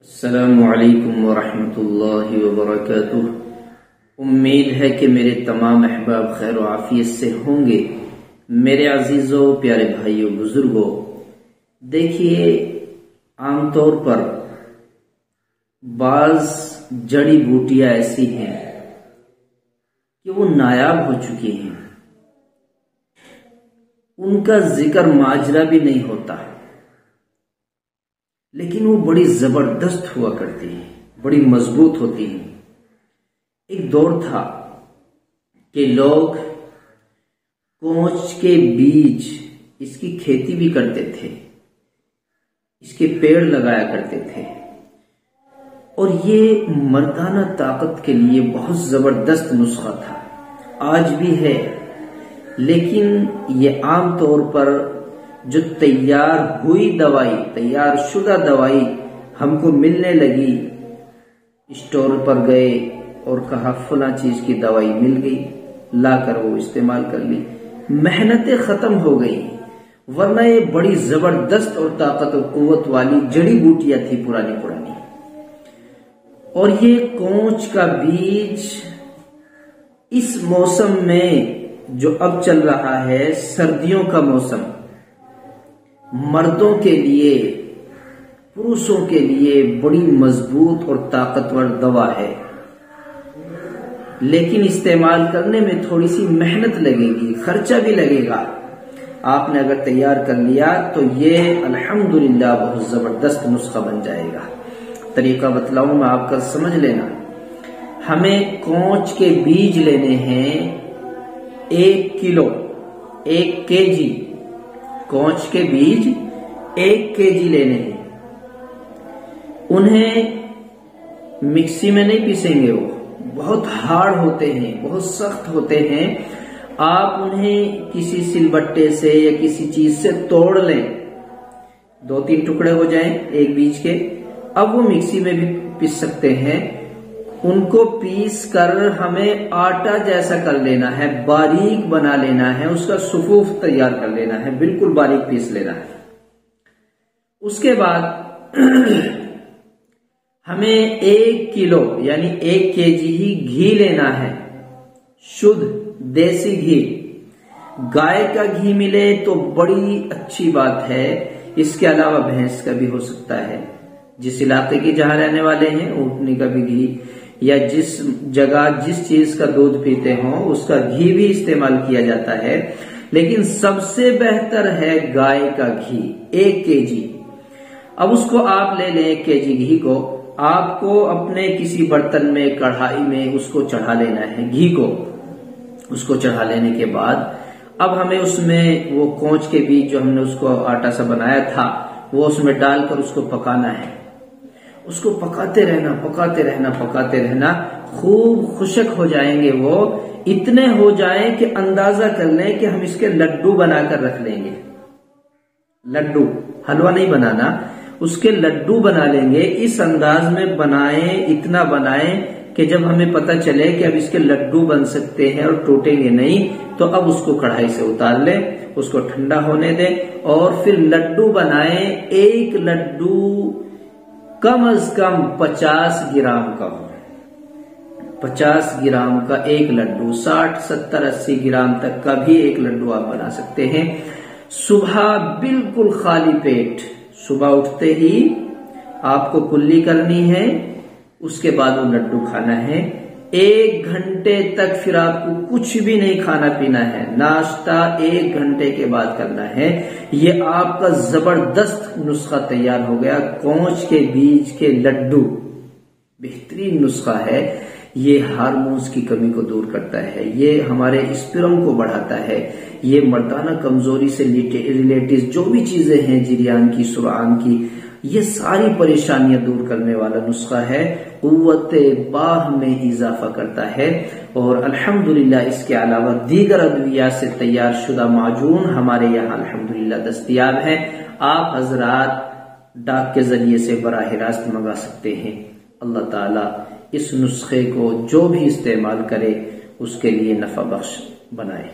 अस्सलामुअलैकुम वरहमतुल्लाहि वबरकातुह। उम्मीद है कि मेरे तमाम अहबाब खैर व आफियत से होंगे। मेरे अजीजों, प्यारे भाइयों, बुजुर्गों, देखिए आमतौर पर बाज जड़ी बूटियां ऐसी हैं कि वो नायाब हो चुकी हैं, उनका जिक्र माजरा भी नहीं होता, लेकिन वो बड़ी जबरदस्त हुआ करती है, बड़ी मजबूत होती है। एक दौर था कि लोग कोंच के बीज इसकी खेती भी करते थे, इसके पेड़ लगाया करते थे, और ये मर्दाना ताकत के लिए बहुत जबरदस्त नुस्खा था, आज भी है। लेकिन ये आम तौर पर जो तैयार हुई दवाई, तैयार शुदा दवाई हमको मिलने लगी, स्टोर पर गए और कहा फला चीज की दवाई मिल गई, लाकर वो इस्तेमाल कर ली, मेहनतें खत्म हो गई। वरना ये बड़ी जबरदस्त और ताकत और कुव्वत वाली जड़ी बूटियां थी पुरानी पुरानी। और ये कोंच का बीज इस मौसम में जो अब चल रहा है, सर्दियों का मौसम, मर्दों के लिए, पुरुषों के लिए बड़ी मजबूत और ताकतवर दवा है। लेकिन इस्तेमाल करने में थोड़ी सी मेहनत लगेगी, खर्चा भी लगेगा। आपने अगर तैयार कर लिया तो ये अल्हम्दुलिल्लाह बहुत जबरदस्त नुस्खा बन जाएगा। तरीका बतलाऊं मैं, आपका समझ लेना। हमें कोंच के बीज लेने हैं 1 किलो, 1 केजी कोंच के बीज 1 केजी लेने हैं। उन्हें मिक्सी में नहीं पीसेंगे, वो बहुत हार्ड होते हैं, बहुत सख्त होते हैं। आप उन्हें किसी सिलबट्टे से या किसी चीज से तोड़ लें, 2-3 टुकड़े हो जाएं एक बीज के। अब वो मिक्सी में भी पीस सकते हैं। उनको पीस कर हमें आटा जैसा कर लेना है, बारीक बना लेना है, उसका सुफूफ तैयार कर लेना है, बिल्कुल बारीक पीस लेना है। उसके बाद हमें 1 किलो यानी 1 केजी ही घी लेना है, शुद्ध देसी घी। गाय का घी मिले तो बड़ी अच्छी बात है, इसके अलावा भैंस का भी हो सकता है। जिस इलाके के जहां रहने वाले हैं, ऊँटनी का भी घी, या जिस जगह जिस चीज का दूध पीते हो उसका घी भी इस्तेमाल किया जाता है। लेकिन सबसे बेहतर है गाय का घी, 1 केजी। अब उसको आप ले लें, 1 केजी घी को आपको अपने किसी बर्तन में, कढ़ाई में उसको चढ़ा लेना है, घी को। उसको चढ़ा लेने के बाद अब हमें उसमें वो कोंच के बीज जो हमने उसको आटा सा बनाया था, वो उसमें डालकर उसको पकाना है। उसको पकाते रहना, पकाते रहना, पकाते रहना, खूब खुशक हो जाएंगे वो। इतने हो जाए कि अंदाजा कर लें कि हम इसके लड्डू बनाकर रख लेंगे। लड्डू, हलवा नहीं बनाना, उसके लड्डू बना लेंगे। इस अंदाज में बनाएं, इतना बनाएं कि जब हमें पता चले कि अब इसके लड्डू बन सकते हैं और टूटेंगे नहीं, तो अब उसको कढ़ाई से उतार लें, उसको ठंडा होने दें और फिर लड्डू बनाएं। 1 लड्डू कम से कम 50 ग्राम का हो, 50 ग्राम का 1 लड्डू, 60, 70, 80 ग्राम तक का भी 1 लड्डू आप बना सकते हैं। सुबह बिल्कुल खाली पेट, सुबह उठते ही आपको कुल्ली करनी है, उसके बाद वो लड्डू खाना है। 1 घंटे तक फिर आपको कुछ भी नहीं खाना पीना है, नाश्ता 1 घंटे के बाद करना है। ये आपका जबरदस्त नुस्खा तैयार हो गया, कोंच के बीज के लड्डू। बेहतरीन नुस्खा है। ये हार्मोन्स की कमी को दूर करता है, ये हमारे स्पर्म को बढ़ाता है, ये मर्दाना कमजोरी से रिलेटेड जो भी चीजें हैं, जिरियान की, सुरान की, ये सारी परेशानियां दूर करने वाला नुस्खा है। कुव्वते बाह में इजाफा करता है। और अल्हम्दुलिल्लाह इसके अलावा दीगर अद्वियात से तैयार शुदा माजून हमारे यहाँ अल्हम्दुलिल्लाह दस्तयाब है। आप हजरात डाक के जरिए से बराह रास्त मंगा सकते हैं। अल्लाह ताला इस नुस्खे को जो भी इस्तेमाल करे उसके लिए नफा बख्श बनाए।